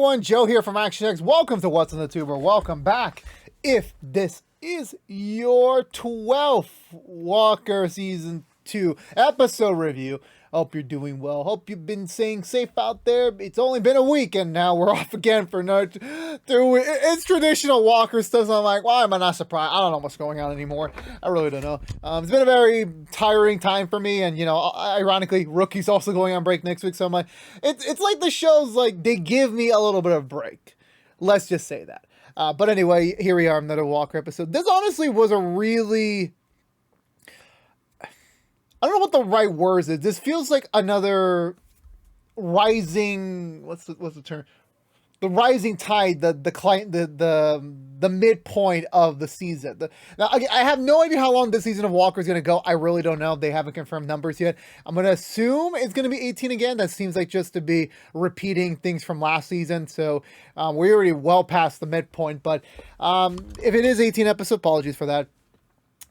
everyone, Joe here from Action X. Welcome to What's on the Tuber. Welcome back. If this is your 12th Walker Season 2 episode review, hope you're doing well. Hope you've been staying safe out there. It's only been a week and now we're off again for another 2 weeks. It's traditional Walker stuff, so I'm like, why am I not surprised? I don't know what's going on anymore. I really don't know. It's been a very tiring time for me, and ironically, Rookie's also going on break next week, so I'm like, it's like the show's like, they give me a little bit of break. Let's just say that. But anyway, here we are, another Walker episode. This honestly was a really... I don't know what the right words is. This feels like another rising... What's the term? The rising tide, the midpoint of the season. Now, I have no idea how long this season of Walker is going to go. I really don't know. They haven't confirmed numbers yet. I'm going to assume it's going to be 18 again. That seems like just to be repeating things from last season. So we're already well past the midpoint. But if it is 18 episodes, apologies for that.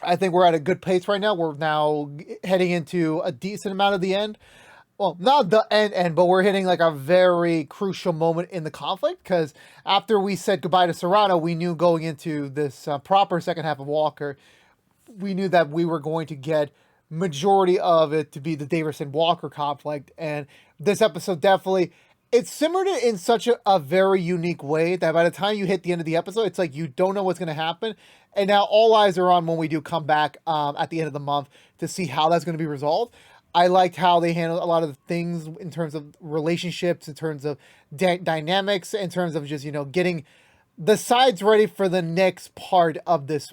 I think we're at a good pace right now. We're now heading into a decent amount of the end. Well, not the end, but we're hitting like a very crucial moment in the conflict, because after we said goodbye to Serrano, we knew going into this proper second half of Walker, we knew that we were going to get majority of it to be the Davison-Walker conflict, and this episode definitely... It's simmered it in such a very unique way that by the time you hit the end of the episode, it's like you don't know what's going to happen. And now all eyes are on when we do come back at the end of the month to see how that's going to be resolved. I liked how they handled a lot of the things in terms of relationships, in terms of dynamics, in terms of just, getting the sides ready for the next part of this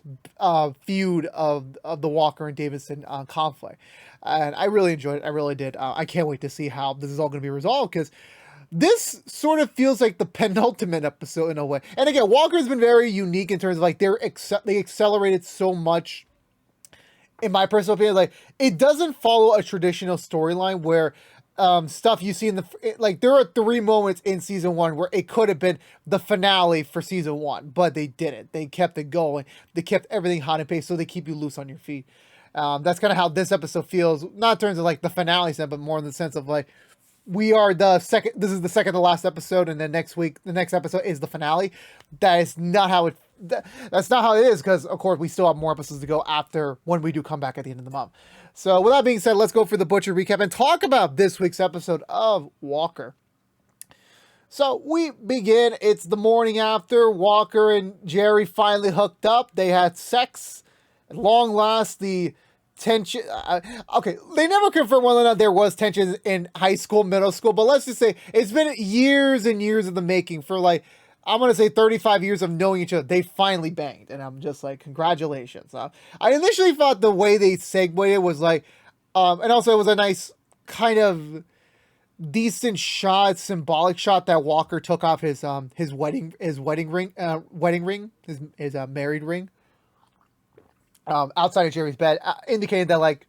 feud of the Walker and Davison conflict. And I really enjoyed it. I really did. I can't wait to see how this is all going to be resolved, because this sort of feels like the penultimate episode in a way. And again, Walker's been very unique in terms of like they accelerated so much. In my personal opinion, like it doesn't follow a traditional storyline where stuff you see in there are 3 moments in season 1 where it could have been the finale for season 1, but they didn't. They kept it going. They kept everything hot and paced, so they keep you loose on your feet. That's kind of how this episode feels, not in terms of like the finale sense, but more in the sense of like, we are the second, this is the second to last episode, and then next week, the next episode is the finale. That is not how it, that's not how it is, because of course we still have more episodes to go after when we do come back at the end of the month. So with that being said, let's go for the Butcher recap and talk about this week's episode of Walker. So we begin, it's the morning after. Walker and Jerry finally hooked up. They had sex. At long last, the tension, okay, they never confirmed whether or not there was tension in high school, middle school, but let's just say it's been years and years of the making. For like, I'm gonna say 35 years of knowing each other, they finally banged, and I'm just like, congratulations. I initially thought the way they segued it was like, and also it was a nice kind of decent shot, symbolic shot that Walker took off his wedding ring, his married ring, outside of Jerry's bed, indicated that like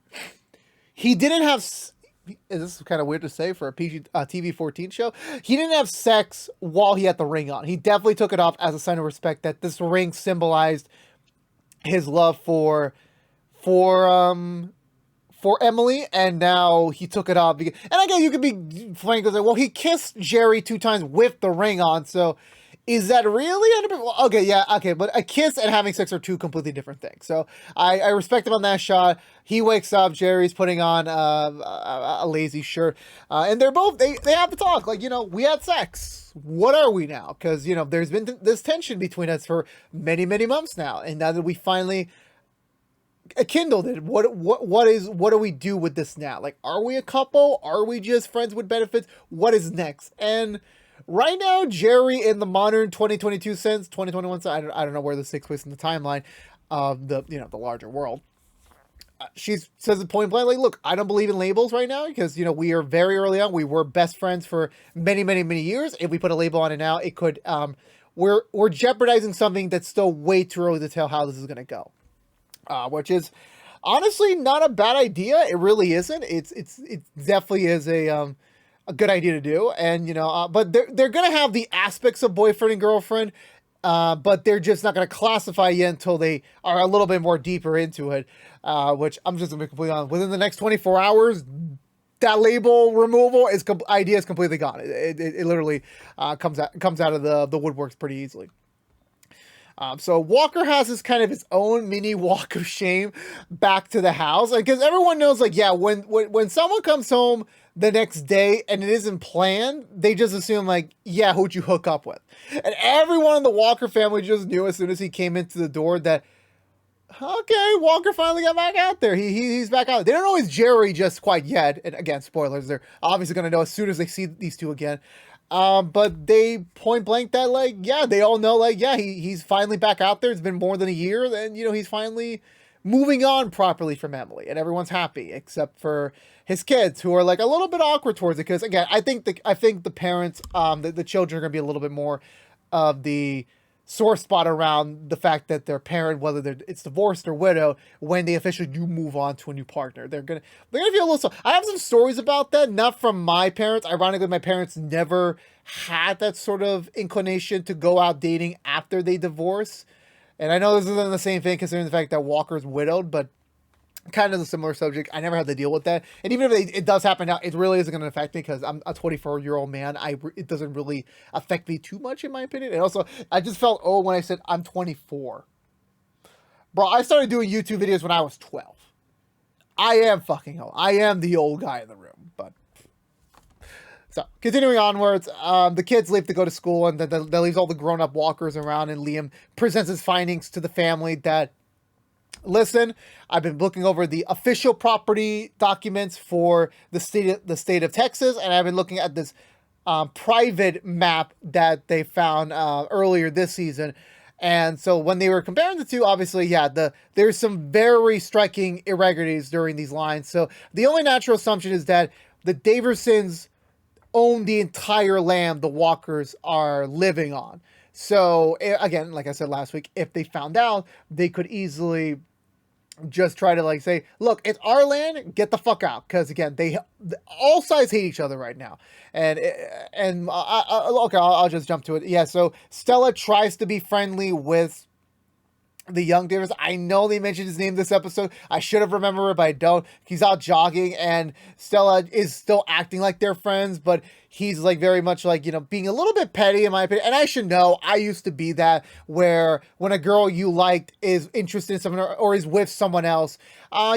he didn't have. This is kind of weird to say for a PG TV-14 show. He didn't have sex while he had the ring on. He definitely took it off as a sign of respect, that this ring symbolized his love for Emily, and now he took it off. And again, you could be frank and say, well, he kissed Jerry 2 times with the ring on, so is that really? Okay, yeah, okay, but a kiss and having sex are 2 completely different things. So I respect him on that shot. He wakes up, Jerry's putting on a lazy shirt, and they're both, they have to talk, like, we had sex. What are we now? Because, there's been this tension between us for many, many months now, and now that we finally kindled it, what do we do with this now? Like, are we a couple? Are we just friends with benefits? What is next? And right now, Jerry, in the modern 2022 sense, 2021 sense, I don't know where this takes place in the timeline of the larger world. She says it point blank, like, look, I don't believe in labels right now, because, we are very early on. We were best friends for many, many, many years. If we put a label on it now, it could, we're jeopardizing something that's still way too early to tell how this is going to go. Which is honestly not a bad idea. It really isn't. It definitely is a good idea to do. And, but they're going to have the aspects of boyfriend and girlfriend, but they're just not going to classify yet until they are a little bit more deeper into it, which I'm just going to be completely honest. Within the next 24 hours, that label removal idea is completely gone. It literally comes out of the woodworks pretty easily. So Walker has this kind of his own mini walk of shame back to the house, because everyone knows, like, yeah, when someone comes home the next day and it isn't planned, they just assume, like, yeah, who'd you hook up with? And everyone in the Walker family just knew as soon as he came into the door that, okay, Walker finally got back out there. He's back out. They don't know he's Jerry just quite yet. And again, spoilers, they're obviously going to know as soon as they see these two again. But they point blank that, like, yeah, they all know, like, yeah, he's finally back out there. It's been more than a year, and, you know, he's finally moving on properly from Emily, and everyone's happy except for his kids, who are, like, a little bit awkward towards it, because, again, I think the parents, the children are gonna be a little bit more of the sore spot around the fact that their parent, whether it's divorced or widowed, when they officially do move on to a new partner, they're gonna feel a little. I have some stories about that, not from my parents. Ironically, my parents never had that sort of inclination to go out dating after they divorce. And I know this isn't the same thing considering the fact that Walker's widowed, but kind of a similar subject. I never had to deal with that, and even if it does happen now, it really isn't going to affect me because I'm a 24-year-old man. It doesn't really affect me too much, in my opinion. And also, I just felt old when I said I'm 24. Bro, I started doing YouTube videos when I was 12. I am fucking old. I am the old guy in the room. But so continuing onwards, the kids leave to go to school, and that leaves all the grown-up Walkers around, and Liam presents his findings to the family that, listen, I've been looking over the official property documents for the state of Texas, and I've been looking at this private map that they found earlier this season. And so when they were comparing the two, obviously, yeah, there's some very striking irregularities during these lines. So the only natural assumption is that the Daversons own the entire land the Walkers are living on. So again, like I said last week, if they found out, they could easily just try to, like, say, look, it's our land, get the fuck out, because again, all sides hate each other right now. And okay, I'll just jump to it. Yeah, so Stella tries to be friendly with the young Davis. I know they mentioned his name this episode. I should have remembered it, but I don't. He's out jogging, and Stella is still acting like they're friends, but he's, like, very much, like, you know, being a little bit petty, in my opinion. And I should know, I used to be that, where when a girl you liked is interested in someone or is with someone else,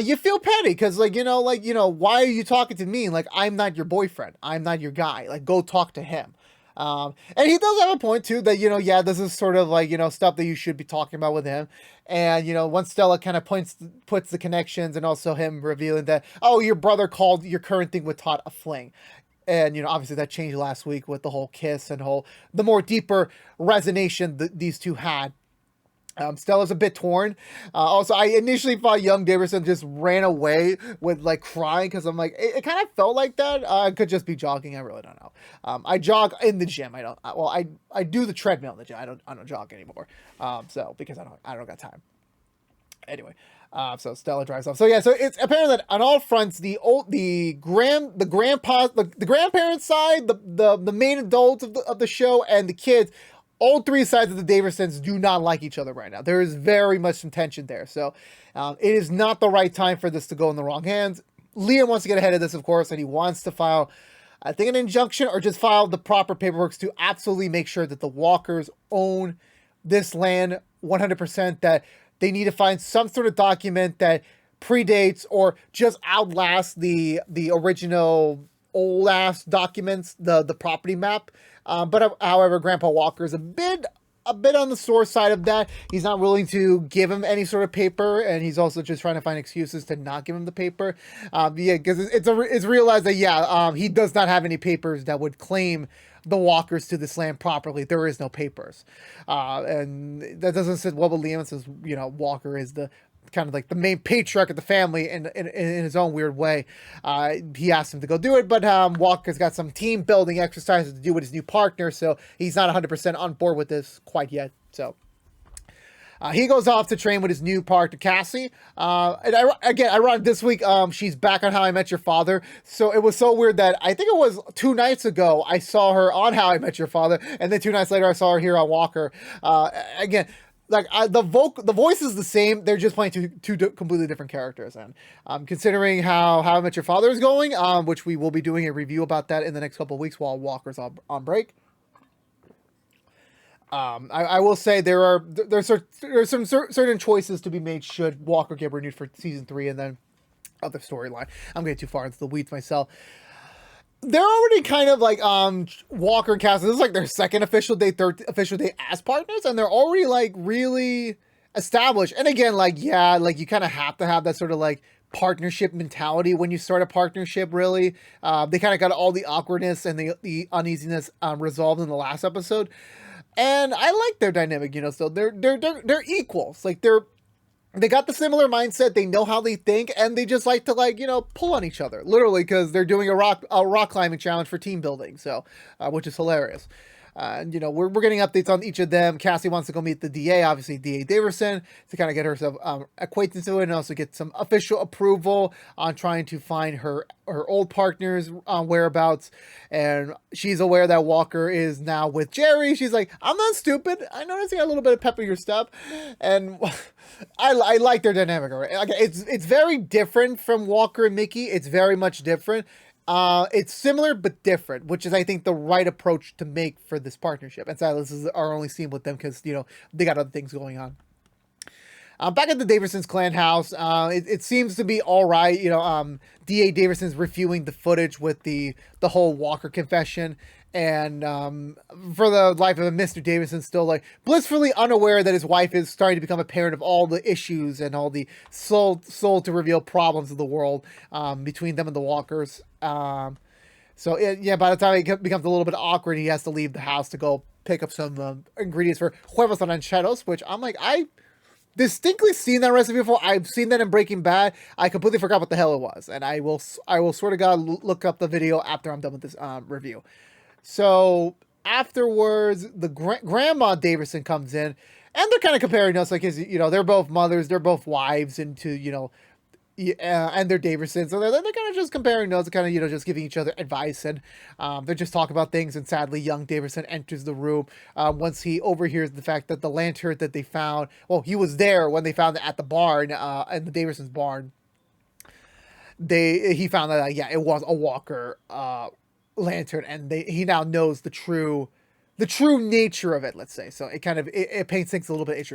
you feel petty, because, like, why are you talking to me? Like, I'm not your boyfriend. I'm not your guy. Like, go talk to him. And he does have a point too, that, yeah, this is sort of like, stuff that you should be talking about with him. And, once Stella kind of puts the connections, and also him revealing that, oh, your brother called your current thing with Todd a fling. And, obviously that changed last week with the whole kiss and the more deeper resonation that these two had. Stella's a bit torn. Also, I initially thought young Daverson just ran away with, like, crying, because I'm like, it kind of felt like that. It could just be jogging. I really don't know. I jog in the gym. I do the treadmill in the gym. I don't jog anymore. So because I don't got time. Anyway, so Stella drives off. So yeah, so it's apparent that on all fronts, the grandparents side, the main adults of the show, and the kids, all three sides of the Daversons do not like each other right now. There is very much some tension there. So it is not the right time for this to go in the wrong hands. Liam wants to get ahead of this, of course, and he wants to file, I think, an injunction, or just file the proper paperwork to absolutely make sure that the Walkers own this land 100%, that they need to find some sort of document that predates or just outlasts the original old-ass documents, the property map. But however, Grandpa Walker is a bit on the sore side of that. He's not willing to give him any sort of paper, and he's also just trying to find excuses to not give him the paper. Yeah, because it's realized that, he does not have any papers that would claim the Walkers to this land properly. There is no papers, and that doesn't sit well with Liam, since Walker is the kind of like the main patriarch of the family in his own weird way. He asked him to go do it, but Walker's got some team building exercises to do with his new partner, so he's not 100% on board with this quite yet. So he goes off to train with his new partner, Cassie. And again, ironic, this week, she's back on How I Met Your Father. So it was so weird that I think it was 2 nights ago I saw her on How I Met Your Father, and then 2 nights later I saw her here on Walker. Again, like the voice is the same. They're just playing two completely different characters. And considering how I Met Your Father is going, which we will be doing a review about that in the next couple of weeks while Walker's on break. I will say there's some certain choices to be made should Walker get renewed for season 3, and then other storyline. I'm getting too far into the weeds myself. They're already kind of like Walker and Cass. This is like their second official day, third official day as partners, and they're already like really established. And again, like yeah, like you kind of have to have that sort of like partnership mentality when you start a partnership. Really, they kind of got all the awkwardness and the uneasiness resolved in the last episode, and I like their dynamic. You know, so they're equals. Like they got the similar mindset. They know how they think, and they just like to like, you know, pull on each other, literally, because they're doing a rock climbing challenge for team building. So, which is hilarious. And you know, we're getting updates on each of them. Cassie wants to go meet the DA, obviously DA Daverson, to kind of get herself acquainted to it, and also get some official approval on trying to find her old partner's whereabouts. And she's aware that Walker is now with Jerry. She's like, I'm not stupid. I noticed you got a little bit of pep in your step, and I like their dynamic. Right? Like, it's very different from Walker and Mickey. It's very much different. It's similar but different, which is, I think, the right approach to make for this partnership. And so this is our only scene with them because, you know, they got other things going on. Back at the Daversons' clan house, it seems to be all right. You know, D.A. Daverson's reviewing the footage with the whole Walker confession. And for the life of Mr. Davidson, still like blissfully unaware that his wife is starting to become a parent of all the issues and all the soul to reveal problems of the world between them and the Walkers. So yeah, by the time it becomes a little bit awkward, he has to leave the house to go pick up some ingredients for huevos rancheros, which I'm like, I distinctly seen that recipe before. I've seen that in Breaking Bad. I completely forgot what the hell it was, and I will swear to God look up the video after I'm done with this review. So afterwards, the grandma Daverson comes in, and they're kind of comparing notes, like, you know, they're both mothers, they're both wives, into, you know, and they're Daverson, so they're kind of just comparing notes, kind of, you know, just giving each other advice, and they're just talking about things. And sadly, young Daverson enters the room once he overhears the fact that the lantern that they found, well, he was there when they found it at the barn, in the Daversons' barn. He found that yeah, it was a Walker lantern, and he now knows the true nature of it, let's say. So it kind of it paints things a little bit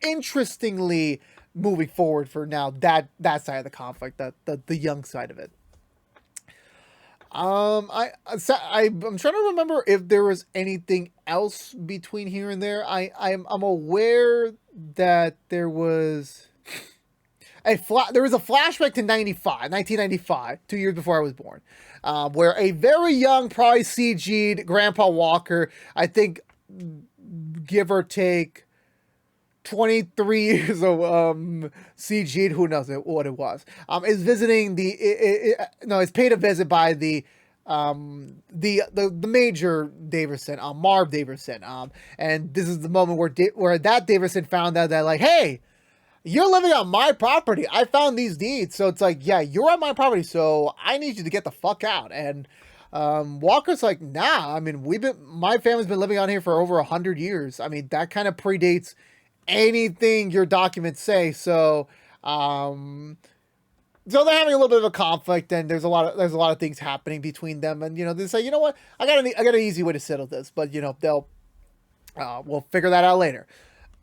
interestingly moving forward for now, that side of the conflict, the young side of it. I'm trying to remember if there was anything else between here and there. I'm aware that there was a flashback to 1995, 2 years before I was born, where a very young, probably CG'd Grandpa Walker, I think, give or take 23 years of CG'd, who knows what it was, is visiting is paid a visit by the major Daverson, Marv Daverson, and this is the moment where that Daverson found out that, like, hey, you're living on my property. I found these deeds. So it's like, yeah, you're on my property, so I need you to get the fuck out. And Walker's like, nah, I mean, my family's been living on here for over 100 years. I mean, that kind of predates anything your documents say. So they're having a little bit of a conflict, and there's a lot of things happening between them. And, you know, they say, you know what, I got an easy way to settle this, but, you know, we'll figure that out later.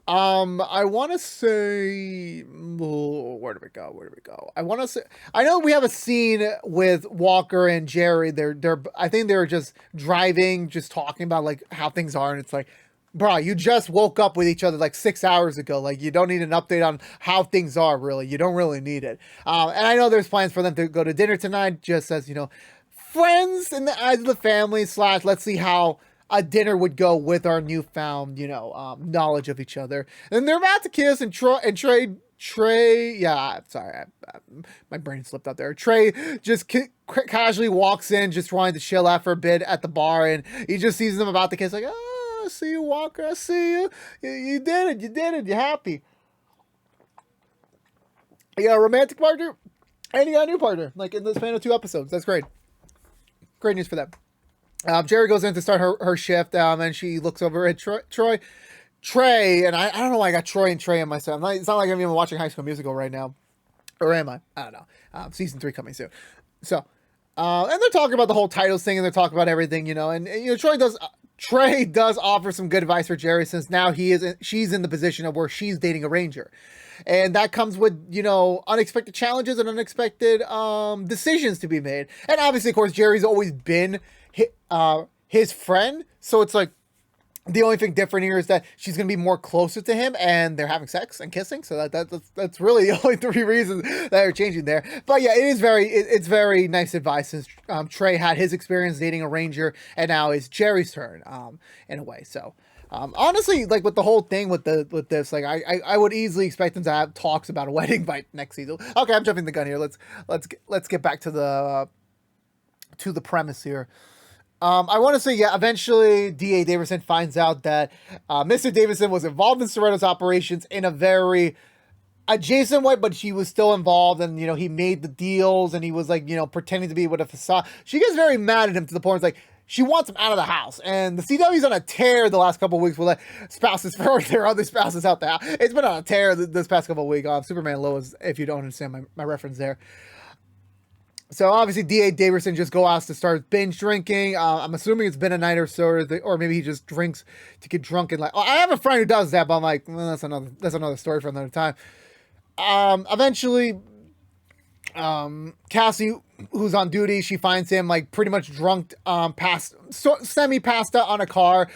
I want to say, where do we go? I want to say, I know we have a scene with Walker and Jerry. I think they're just driving, just talking about like how things are. And it's like, bro, you just woke up with each other like 6 hours ago. Like, you don't need an update on how things are, really. You don't really need it. And I know there's plans for them to go to dinner tonight, just as, you know, friends in the eyes of the family / let's see how a dinner would go with our newfound, you know, knowledge of each other. And they're about to kiss, and Trey, yeah, sorry, my brain slipped out there. Trey just casually walks in, just trying to chill out for a bit at the bar, and he just sees them about to kiss, like, oh, I see you, Walker, I see you. You did it, you're happy. You got a romantic partner, and you got a new partner, like in the span of 2 episodes. That's great. Great news for them. Jerry goes in to start her shift, and she looks over at Troy. Trey, and I don't know why I got Troy and Trey in myself. It's not like I'm even watching High School Musical right now. Or am I? I don't know. Season 3 coming soon. So, and they're talking about the whole titles thing, and they're talking about everything, and Trey does offer some good advice for Jerry, since now she's in the position of where she's dating a ranger. And that comes with, unexpected challenges and unexpected decisions to be made. And obviously, of course, Jerry's always been his friend. So it's like, the only thing different here is that she's going to be more closer to him, and they're having sex and kissing. So that's really the only 3 reasons that are changing there. But yeah, it's very nice advice, since Trey had his experience dating a ranger, and now it's Jerry's turn, in a way. So, honestly, like with the whole thing with this, like I would easily expect them to have talks about a wedding by next season. Okay, I'm jumping the gun here. Let's get back to the premise here. I want to say, yeah, eventually D.A. Davidson finds out that Mr. Davidson was involved in Sorrento's operations in a very adjacent way, but she was still involved, and, he made the deals, and he was, like, pretending to be with a facade. She gets very mad at him to the point, it's like, she wants him out of the house, and the CW's on a tear the last couple of weeks with like spouses throwing their other spouses out the house. It's been on a tear this past couple of weeks. Superman Lois, if you don't understand my reference there. So obviously D.A. Davidson just go out to start binge drinking. I'm assuming it's been a night or so, or maybe he just drinks to get drunk and like. Oh, I have a friend who does that, but I'm like, well, that's another story for another time. Eventually, Cassie, who's on duty, she finds him like pretty much drunk, semi passed out on a car.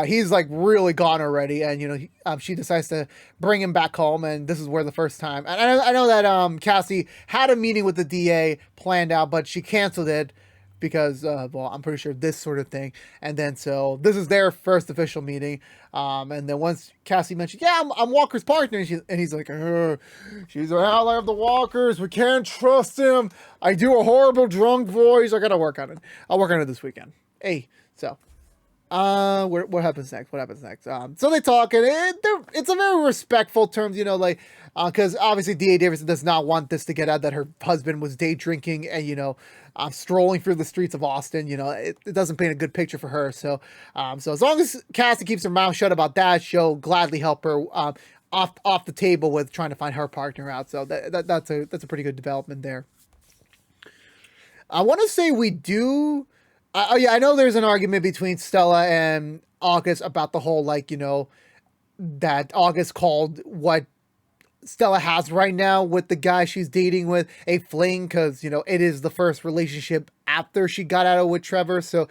He's like really gone already, and she decides to bring him back home, and this is where the first time. And I know that Cassie had a meeting with the DA planned out, but she canceled it because, I'm pretty sure this sort of thing. And then so this is their first official meeting. And then once Cassie mentioned, yeah, I'm Walker's partner, and he's like, she's an ally of the Walkers. We can't trust him. I do a horrible drunk voice. I gotta work on it. I'll work on it this weekend. Hey, so. What happens next? So they talk, and it's a very respectful terms, because obviously D.A. Davidson does not want this to get out that her husband was day drinking and, strolling through the streets of Austin. It doesn't paint a good picture for her. So as long as Cassie keeps her mouth shut about that, she'll gladly help her, off the table with trying to find her partner out. So that's a pretty good development there. I want to say we do. I know there's an argument between Stella and August about the whole, that August called what Stella has right now with the guy she's dating with a fling, because, it is the first relationship after she got out of with Trevor. So,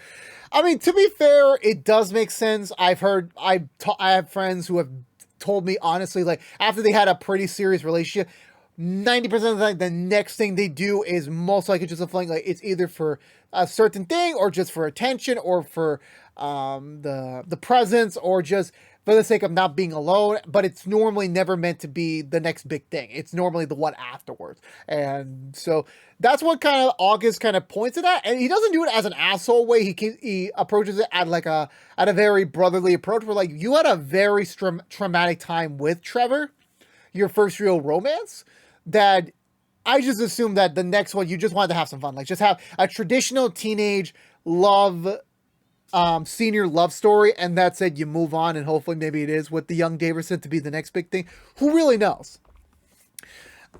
I mean, to be fair, it does make sense. I have friends who have told me, honestly, like, after they had a pretty serious relationship, 90% of the time, the next thing they do is most likely just a fling. Like, it's either for a certain thing, or just for attention, or for the presence, or just for the sake of not being alone. But it's normally never meant to be the next big thing. It's normally the what afterwards. And so that's what kind of August kind of points at that. And he doesn't do it as an asshole way. He approaches it at a very brotherly approach, where like, you had a very traumatic time with Trevor, your first real romance, that I just assumed that the next one, you just wanted to have some fun. Like, just have a traditional teenage love, senior love story, and that's it. You move on, and hopefully maybe it is with the young Davidson to be the next big thing. Who really knows?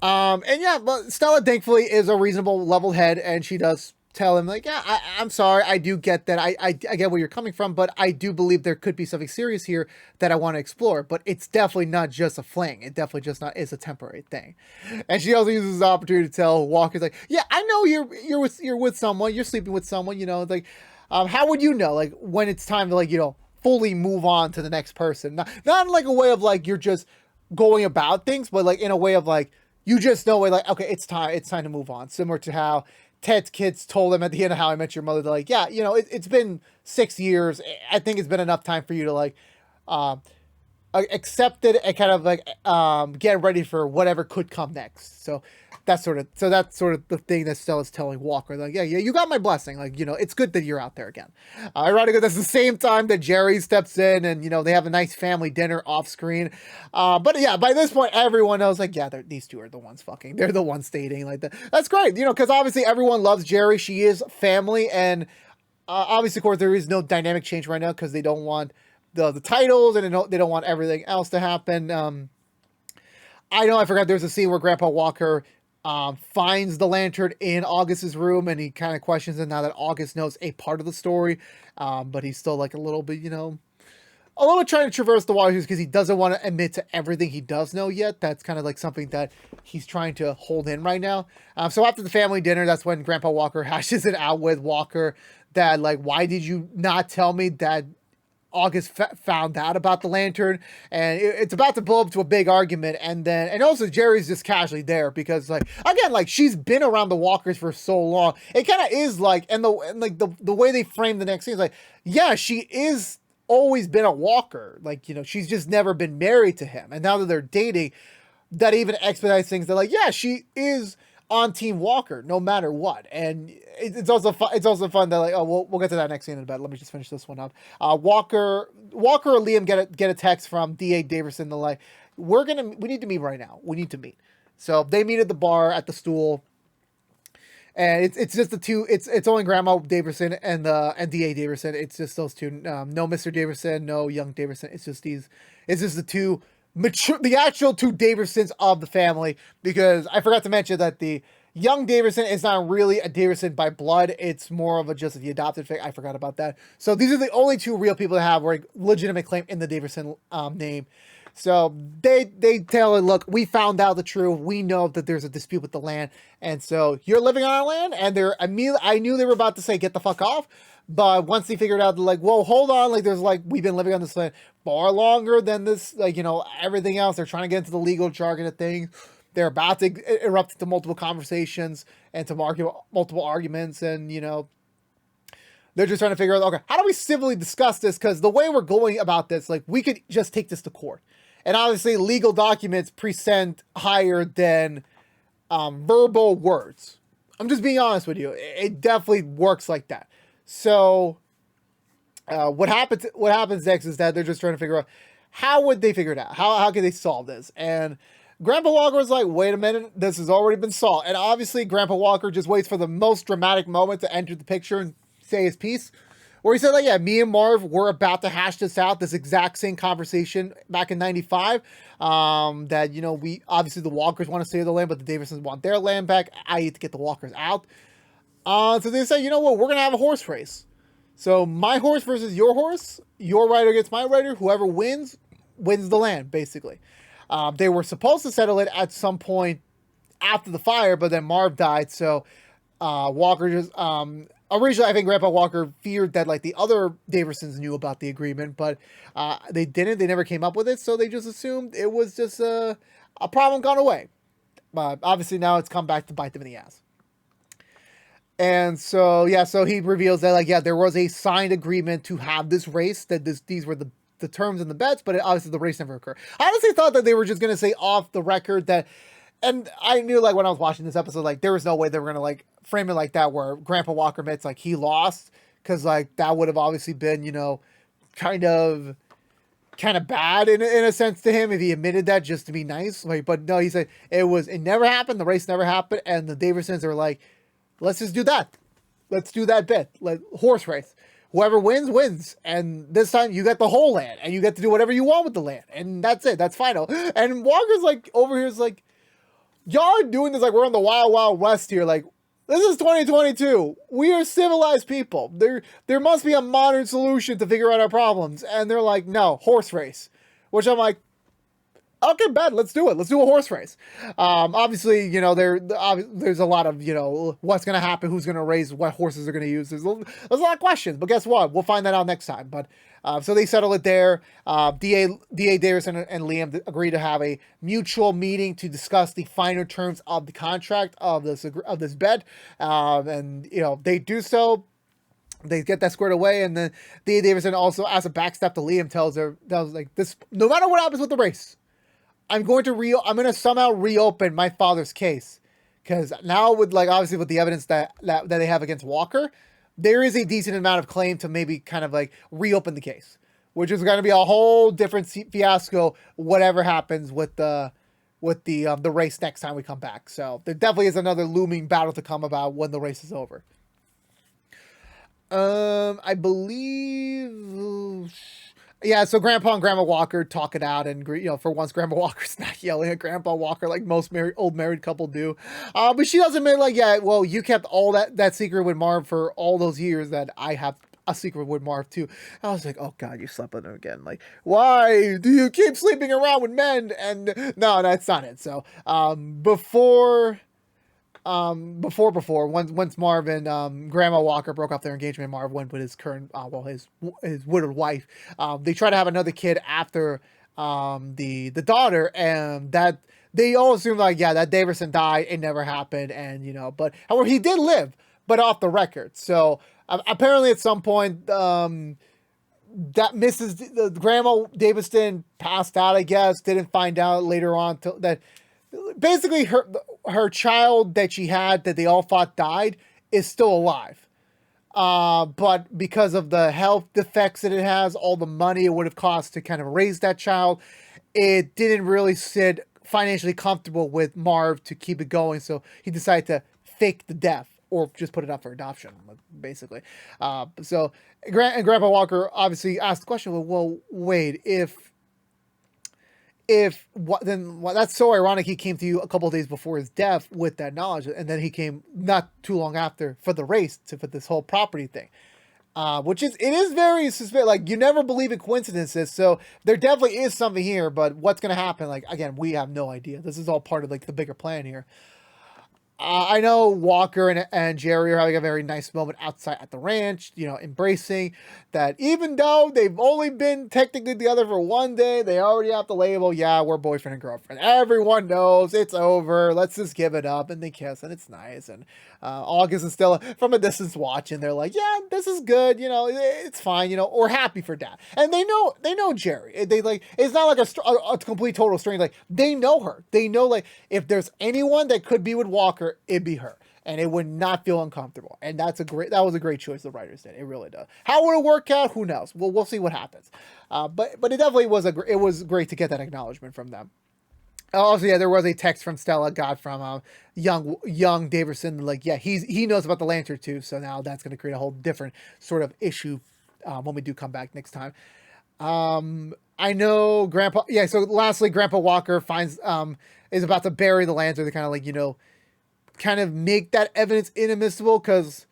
And yeah, but Stella thankfully is a reasonable level head, and she does tell him, like, yeah, I'm sorry, I do get that, I get where you're coming from, but I do believe there could be something serious here that I want to explore, but it's definitely not just a fling. It definitely just not is a temporary thing. And she also uses the opportunity to tell Walker's like, yeah, I know you're with someone, you're sleeping with someone, like, how would you know, like, when it's time to, like, fully move on to the next person? Not in like a way of like you're just going about things, but like in a way of like, you just know, like, okay, it's time to move on. Similar to how Ted's kids told him at the end of How I Met Your Mother, they're like, yeah, it's been 6 years. I think it's been enough time for you to like, accept it and kind of like, get ready for whatever could come next. So that's sort of the thing that Stella's telling Walker, like, yeah, you got my blessing. Like, it's good that you're out there again. Ironically, that's the same time that Jerry steps in and, they have a nice family dinner off screen. But yeah, by this point, everyone knows, like, yeah, these two are the ones fucking. They're the ones dating like that. That's great, because obviously everyone loves Jerry. She is family. And obviously, of course, there is no dynamic change right now because they don't want the titles, and they don't want everything else to happen. I know I forgot there's a scene where Grandpa Walker finds the lantern in August's room, and he kind of questions it now that August knows a part of the story, but he's still like a little bit, a little trying to traverse the waters because he doesn't want to admit to everything he does know yet. That's kind of like something that he's trying to hold in right now. So after the family dinner, that's when Grandpa Walker hashes it out with Walker that, like, why did you not tell me that August found out about the lantern? And it's about to blow up to a big argument. And also Jerry's just casually there because, like, again, like, she's been around the Walkers for so long. It kind of is like, and the way they frame the next scene is like, yeah, she is always been a Walker. Like, she's just never been married to him. And now that they're dating, that even expedites things. They're like, yeah, she is on Team Walker no matter what. And it's also fun. It's also fun that, like, oh, we'll get to that next scene in a bit. Let me just finish this one up. Walker or Liam get a text from D.A. Davidson. They're like, we need to meet right now. We need to meet. So they meet at the bar at the Stool. And it's just the two. It's only Grandma Daverson and D.A. Daverson. It's just those two. No Mr. Daverson, no young Daverson. It's just these. It's just the two the actual two Daversons of the family. Because I forgot to mention that the young Daverson is not really a Daverson by blood. It's more of just the adopted figure. I forgot about that. So these are the only two real people that have a legitimate claim in the Daverson name. So they tell her, look, we found out the truth. We know that there's a dispute with the land. And so you're living on our land. And I knew they were about to say, get the fuck off. But once they figured out, like, whoa, hold on. Like, there's like, we've been living on this land far longer than this, like, everything else. They're trying to get into the legal jargon of things. They're about to erupt into multiple conversations and to multiple arguments. And, they're just trying to figure out, okay, how do we civilly discuss this? Because the way we're going about this, like, we could just take this to court. And obviously, legal documents present higher than verbal words. I'm just being honest with you. It definitely works like that. So, what happens next is that they're just trying to figure out how would they figure it out? How can they solve this? And Grandpa Walker was like, wait a minute, this has already been solved. And obviously, Grandpa Walker just waits for the most dramatic moment to enter the picture and say his piece. Where he said, like, yeah, me and Marv were about to hash this out, this exact same conversation back in 95. That, we, obviously the Walkers want to stay the land, but the Davidsons want their land back, i.e. to get the Walkers out. So they say, you know what, we're going to have a horse race. So my horse versus your horse, your rider against my rider, whoever wins the land, basically. They were supposed to settle it at some point after the fire, but then Marv died, so Walker just... Originally, I think Grandpa Walker feared that, like, the other Daversons knew about the agreement, but they didn't. They never came up with it, so they just assumed it was just a problem gone away. But obviously now it's come back to bite them in the ass. And so, yeah, so he reveals that, like, yeah, there was a signed agreement to have this race, that these were the terms and the bets, but obviously the race never occurred. I honestly thought that they were just going to say off the record that... And I knew, like, when I was watching this episode, like, there was no way they were going to, like, frame it like that where Grandpa Walker admits, like, he lost. Because, like, that would have obviously been, kind of bad in a sense to him if he admitted that just to be nice. Like, but no, he said it never happened. The race never happened. And the Daversons are like, let's just do that. Let's do that bit. Like, horse race. Whoever wins. And this time you get the whole land. And you get to do whatever you want with the land. And that's it. That's final. And Walker's, like, over here is like, y'all are doing this like we're on the Wild Wild West here. Like, this is 2022. We are civilized people. There must be a modern solution to figure out our problems. And they're like, no, horse race. Which I'm like, okay, bet, let's do it. Let's do a horse race. Obviously, there's a lot of, what's going to happen, who's going to race, what horses are going to use. There's a lot of questions, but guess what? We'll find that out next time. But so they settle it there. D.A. Davidson and Liam agree to have a mutual meeting to discuss the finer terms of the contract of this bet. And they do so. They get that squared away, and then D.A. Davidson also, as a backstep to Liam, tells like, this: no matter what happens with the race, I'm going to somehow reopen my father's case, because now with, like, obviously with the evidence that they have against Walker, there is a decent amount of claim to maybe kind of like reopen the case, which is going to be a whole different fiasco. Whatever happens with the race next time we come back, so there definitely is another looming battle to come about when the race is over. I believe Yeah, so Grandpa and Grandma Walker talk it out, and for once, Grandma Walker's not yelling at Grandpa Walker like most old married couple do. But she does admit, like, yeah, well, you kept all that secret with Marv for all those years that I have a secret with Marv too. I was like, oh God, you slept with him again. Like, why do you keep sleeping around with men? And no, that's not it. So, before once Marv and Grandma Walker broke off their engagement, Marv went with his current his widowed wife. They tried to have another kid after the daughter, and that they all assumed, like, yeah, that Davison died, it never happened. And but however, he did live, but off the record. So apparently at some point that the Grandma Davison passed out, I guess. Didn't find out later on that basically her child that she had, that they all thought died, is still alive. But because of the health defects that it has, all the money it would have cost to kind of raise that child, it didn't really sit financially comfortable with Marv to keep it going. So he decided to fake the death, or just put it up for adoption, basically. So Grandpa Walker obviously asked the question, well, wait, that's so ironic. He came to you a couple of days before his death with that knowledge, and then he came not too long after for the race for this whole property thing, it is very suspicious. Like, you never believe in coincidences, so there definitely is something here. But what's gonna happen? Like, again, we have no idea. This is all part of, like, the bigger plan here. I know Walker and Jerry are having a very nice moment outside at the ranch, embracing that even though they've only been technically together for one day, they already have the label, yeah, we're boyfriend and girlfriend. Everyone knows it's over. Let's just give it up. And they kiss, and it's nice. And August and Stella from a distance watching, they're like, yeah, this is good. It's fine. We're happy for Dad. And they know Jerry. They like, it's not like a complete total stranger. Like, they know her. They know, like, if there's anyone that could be with Walker, it'd be her, and it would not feel uncomfortable. And that was a great choice the writers did. It really does. How would it work out? Who knows? We'll see what happens. But it definitely was great to get that acknowledgement from them. Also, yeah, there was a text from Stella got from young Davison, like, yeah, he knows about the lantern too. So now that's going to create a whole different sort of issue when we do come back next time. I know Grandpa. Yeah. So lastly, Grandpa Walker is about to bury the lantern. They kind of, like, kind of make that evidence inadmissible, because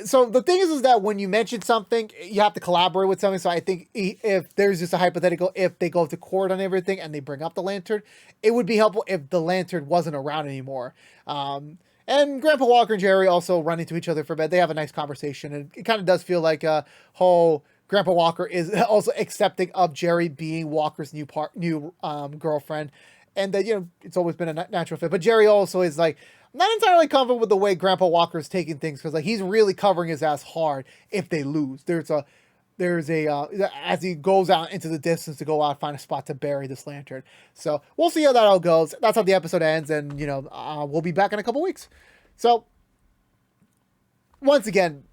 so the thing is that when you mention something, you have to collaborate with something. So I think if there's just a hypothetical, if they go to court on everything and they bring up the lantern, it would be helpful if the lantern wasn't around anymore. And Grandpa Walker and Jerry also run into each other for bed. They have a nice conversation, and it kind of does feel like a whole Grandpa Walker is also accepting of Jerry being Walker's new girlfriend, and that it's always been a natural fit. But Jerry also is, like, not entirely comfortable with the way Grandpa Walker is taking things, because, like, he's really covering his ass hard if they lose. There's a as he goes out into the distance to go out, find a spot to bury this lantern. So we'll see how that all goes. That's how the episode ends, and we'll be back in a couple weeks. So once again,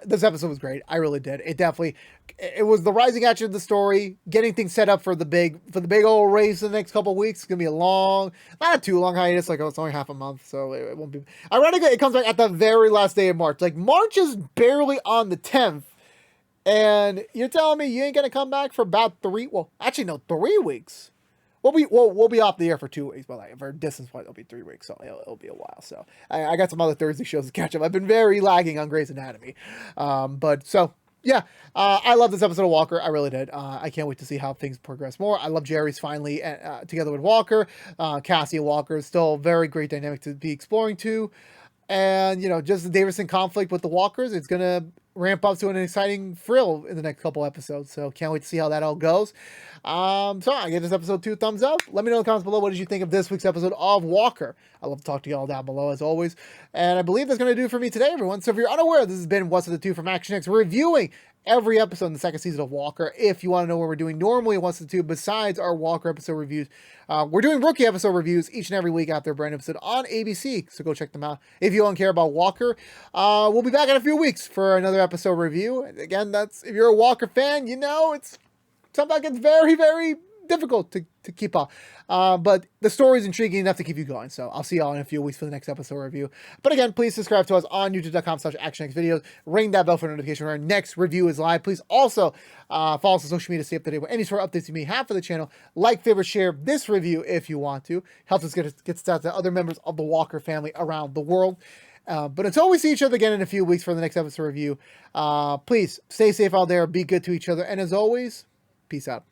this episode was great. I really did. It was the rising action of the story, getting things set up for the big old race in the next couple of weeks. It's gonna be a not a too long hiatus. Like, it's only half a month, so it won't be. Ironically, it comes back at the very last day of March. Like, March is barely on the 10th, and you're telling me you ain't gonna come back for about 3 weeks. We'll be off the air for 2 weeks, but, like, for distance point, it'll be 3 weeks, so it'll be a while. So I got some other Thursday shows to catch up. I've been very lagging on Grey's Anatomy, but so. Yeah, I love this episode of Walker. I really did. I can't wait to see how things progress more. I love Jerry's finally together with Walker. Cassie and Walker is still a very great dynamic to be exploring too. And, just the Davison conflict with the Walkers, it's going to ramp up to an exciting thrill in the next couple episodes. So can't wait to see how that all goes. So I give this episode 2 thumbs up. Let me know in the comments below, what did you think of this week's episode of Walker? I love to talk to you all down below, as always. And I believe that's going to do it for me today, everyone. So if you're unaware, this has been What's the 2 from Action X. We're reviewing every episode in the second season of Walker. If you want to know what we're doing normally What's the 2 besides our Walker episode reviews, we're doing rookie episode reviews each and every week after a brand episode on ABC. So go check them out. If you don't care about Walker, we'll be back in a few weeks for another episode review. Again, if you're a Walker fan, it's something that gets very, very difficult to keep up. But the story is intriguing enough to keep you going. So I'll see y'all in a few weeks for the next episode review. But again, please subscribe to us on youtube.com/ActionXvideos. Ring that bell for notification when our next review is live. Please also follow us on social media to stay up to date with any sort of updates you may have for the channel. Like, favorite, share this review if you want to. Helps us get out to other members of the Walker family around the world. But until we see each other again in a few weeks for the next episode review, please stay safe out there, be good to each other, and as always, peace out.